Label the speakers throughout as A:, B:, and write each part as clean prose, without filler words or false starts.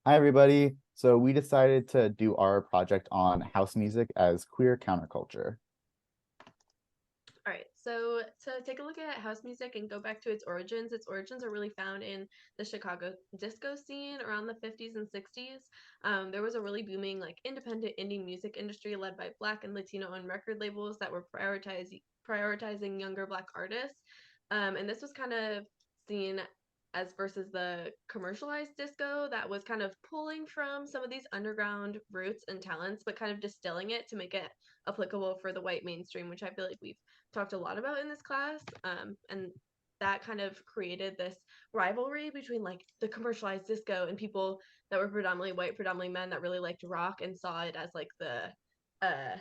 A: Hi, everybody. So we decided to do our project on house music as queer counterculture.
B: All right, so to take a look at house music and go back to its origins are really found in the Chicago disco scene around the 50s and 60s. There was a really booming, like, independent indie music industry led by Black and Latino owned record labels that were prioritizing younger Black artists. And this was kind of seen as versus the commercialized disco that was kind of pulling from some of these underground roots and talents, but kind of distilling it to make it applicable for the white mainstream, which I feel like we've talked a lot about in this class. And that kind of created this rivalry between like the commercialized disco and people that were predominantly white, predominantly men that really liked rock and saw it as like the uh,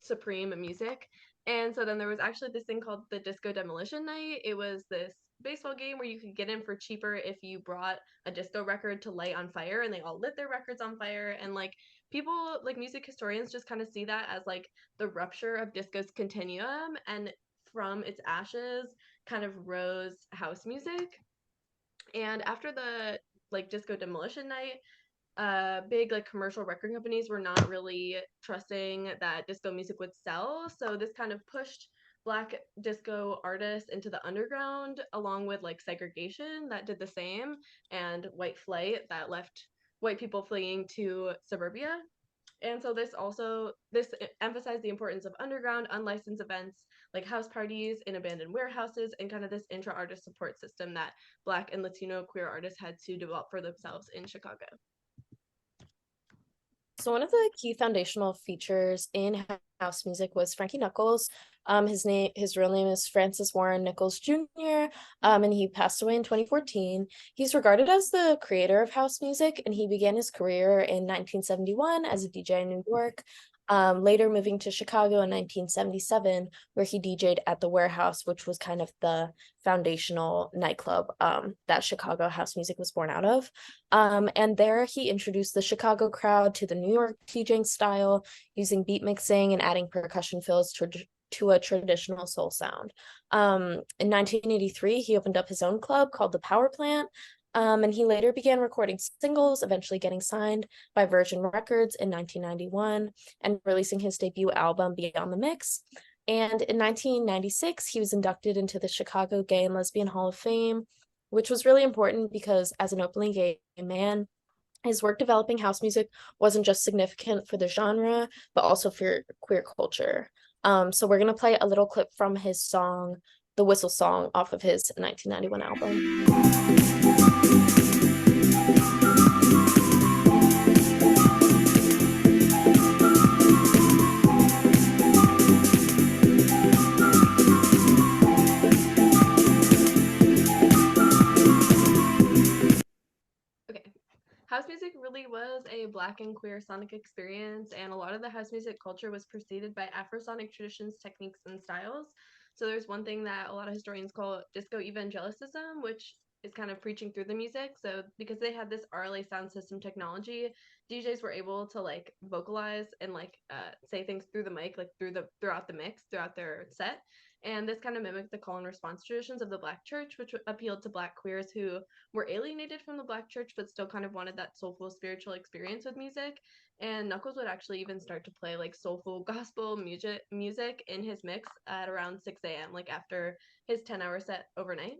B: supreme music. And so then there was actually this thing called the Disco Demolition Night. It was this baseball game where you could get in for cheaper if you brought a disco record to light on fire, and they all lit their records on fire. And like people, like music historians, just kind of see that as like the rupture of disco's continuum, and from its ashes kind of rose house music. And after the like Disco Demolition Night, big like commercial record companies were not really trusting that disco music would sell. So this kind of pushed Black disco artists into the underground, along with like segregation that did the same, and white flight that left white people fleeing to suburbia. And so this emphasized the importance of underground unlicensed events like house parties in abandoned warehouses, and kind of this intra-artist support system that Black and Latino queer artists had to develop for themselves in Chicago.
C: So one of the key foundational features in house music was Frankie Knuckles. His real name is Francis Warren Nichols Jr. And he passed away in 2014. He's regarded as the creator of house music, and he began his career in 1971 as a DJ in New York. Later moving to Chicago in 1977, where he DJ'd at the Warehouse, which was kind of the foundational nightclub that Chicago house music was born out of. And there he introduced the Chicago crowd to the New York DJing style, using beat mixing and adding percussion fills to a traditional soul sound. In 1983, he opened up his own club called the Power Plant. And he later began recording singles, eventually getting signed by Virgin Records in 1991 and releasing his debut album, Beyond the Mix. And in 1996, he was inducted into the Chicago Gay and Lesbian Hall of Fame, which was really important because as an openly gay man, his work developing house music wasn't just significant for the genre, but also for queer culture. So we're going to play a little clip from his song, The Whistle Song, off of his 1991 album.
B: Okay. House music really was a Black and queer sonic experience, and a lot of the house music culture was preceded by Afrosonic traditions, techniques, and styles. So there's one thing that a lot of historians call disco evangelicism, which is kind of preaching through the music. So because they had this RLA sound system technology, DJs were able to like vocalize and like say things through the mic, like throughout the mix, throughout their set. And this kind of mimicked the call and response traditions of the Black church, which appealed to Black queers who were alienated from the Black church but still kind of wanted that soulful spiritual experience with music. And Knuckles would actually even start to play like soulful gospel music in his mix at around 6 a.m., like after his 10-hour set overnight.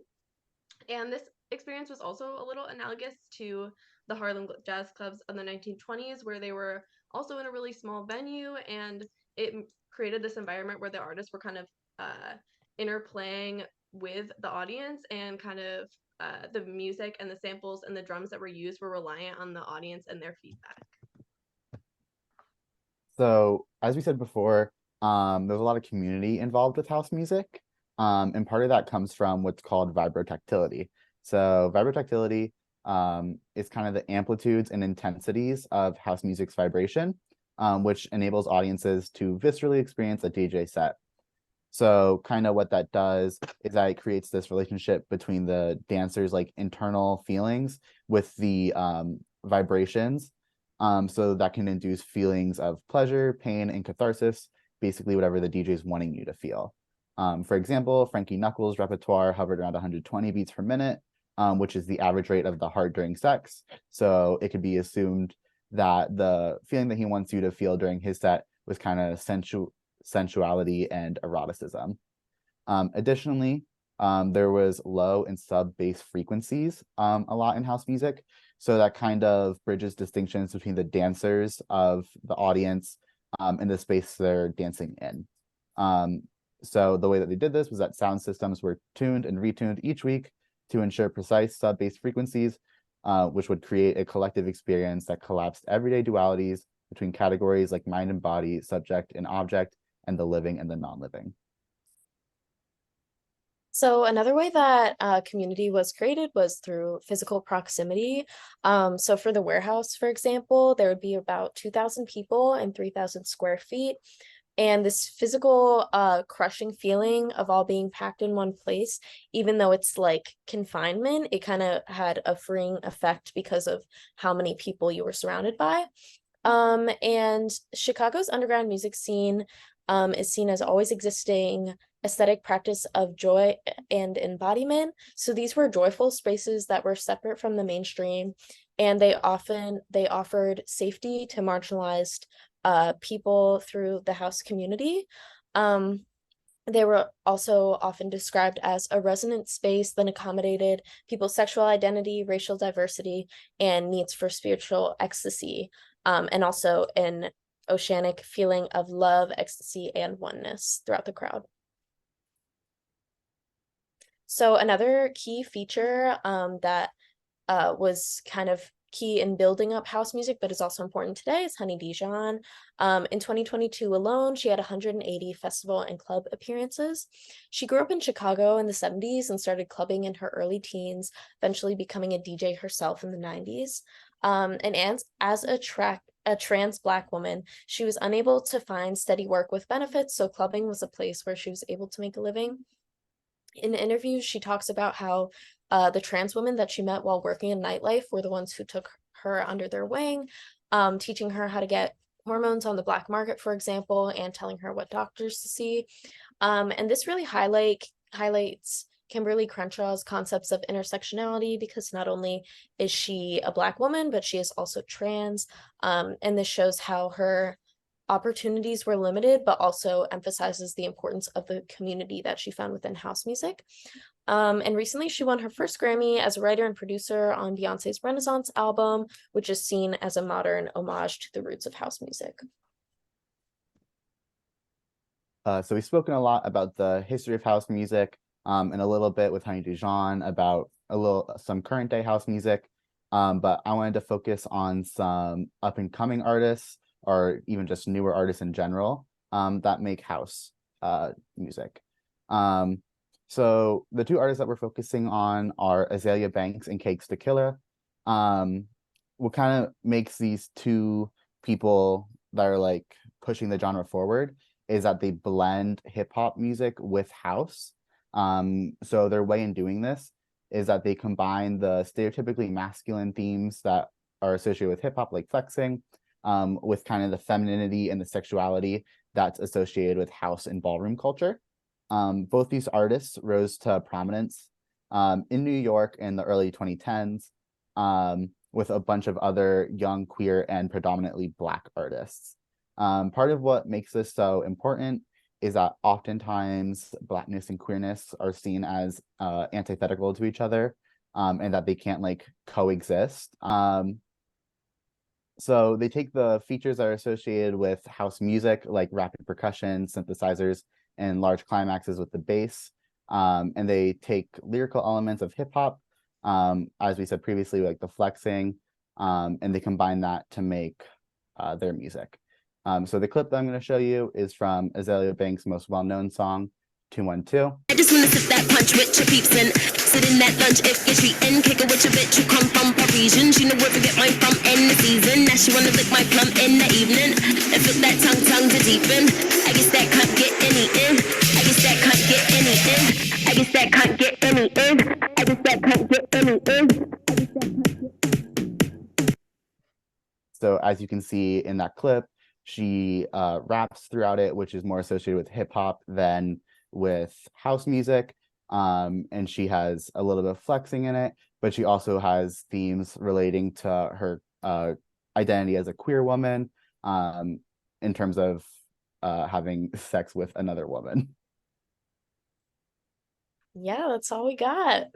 B: And this experience was also a little analogous to the Harlem jazz clubs of the 1920s, where they were also in a really small venue, and it created this environment where the artists were kind of interplaying with the audience, and kind of the music and the samples and the drums that were used were reliant on the audience and their feedback.
A: So, as we said before, there's a lot of community involved with house music. And part of that comes from what's called vibrotactility. So, vibrotactility is kind of the amplitudes and intensities of house music's vibration, which enables audiences to viscerally experience a DJ set. So kind of what that does is that it creates this relationship between the dancer's like internal feelings with the vibrations. So that can induce feelings of pleasure, pain, and catharsis, basically whatever the DJ is wanting you to feel. For example, Frankie Knuckles' repertoire hovered around 120 beats per minute, which is the average rate of the heart during sex. So it could be assumed that the feeling that he wants you to feel during his set was kind of sensuality and eroticism. Additionally, there was low and sub bass frequencies a lot in house music. So that kind of bridges distinctions between the dancers of the audience and the space they're dancing in. So the way that they did this was that sound systems were tuned and retuned each week to ensure precise sub-bass frequencies, which would create a collective experience that collapsed everyday dualities between categories like mind and body, subject and object, and the living and the non-living.
C: So another way that community was created was through physical proximity. So for the warehouse, for example, there would be about 2,000 people and 3,000 square feet. And this physical crushing feeling of all being packed in one place, even though it's like confinement, it kind of had a freeing effect because of how many people you were surrounded by. And Chicago's underground music scene is seen as always existing aesthetic practice of joy and embodiment. So these were joyful spaces that were separate from the mainstream, and they offered safety to marginalized people through the house community. They were also often described as a resonant space that accommodated people's sexual identity, racial diversity, and needs for spiritual ecstasy, and also an oceanic feeling of love, ecstasy, and oneness throughout the crowd. So another key feature that was kind of key in building up house music, but is also important today, is Honey Dijon. In 2022 alone, she had 180 festival and club appearances. She grew up in Chicago in the 70s and started clubbing in her early teens, eventually becoming a DJ herself in the 90s. And as a trans Black woman, she was unable to find steady work with benefits, so clubbing was a place where she was able to make a living. In interviews, she talks about how the trans women that she met while working in nightlife were the ones who took her under their wing, teaching her how to get hormones on the black market, for example, and telling her what doctors to see. And this really highlights Kimberly Crenshaw's concepts of intersectionality, because not only is she a Black woman, but she is also trans. And this shows how her opportunities were limited, but also emphasizes the importance of the community that she found within house music. And recently she won her first Grammy as a writer and producer on Beyonce's Renaissance album, which is seen as a modern homage to the roots of house music.
A: So we've spoken a lot about the history of house music, and a little bit with Honey Dijon about some current day house music. But I wanted to focus on some up and coming artists, or even just newer artists in general, that make house music. So the two artists that we're focusing on are Azalea Banks and Cakes to Killer. What kind of makes these two people that are like pushing the genre forward is that they blend hip hop music with house. So their way in doing this is that they combine the stereotypically masculine themes that are associated with hip hop, like flexing, with kind of the femininity and the sexuality that's associated with house and ballroom culture. Both these artists rose to prominence in New York in the early 2010s with a bunch of other young, queer, and predominantly Black artists. Part of what makes this so important is that oftentimes Blackness and queerness are seen as antithetical to each other, and that they can't like coexist. So they take the features that are associated with house music, like rapid percussion, synthesizers, and large climaxes with the bass, and they take lyrical elements of hip hop, as we said previously, like the flexing, and they combine that to make their music. So the clip that I'm going to show you is from Azalea Banks' most well-known song, 212.
D: I just wanna sip that punch with your peeps and sit in that lunch if you're treating. Kick it with your bitch who come from Parisian. She know where to get mine from in the season. Now she wanna lick my plum in the evening and flip that tongue to deepen. I guess that can't get any in. I guess that can't get any in. I guess that can't get any in. I guess that can't get any in.
A: So as you can see in that clip, she raps throughout it, which is more associated with hip hop than with house music. And she has a little bit of flexing in it, but she also has themes relating to her identity as a queer woman, in terms of having sex with another woman.
C: Yeah, that's all we got.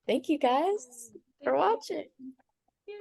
C: Thank you guys for watching.
B: Yay.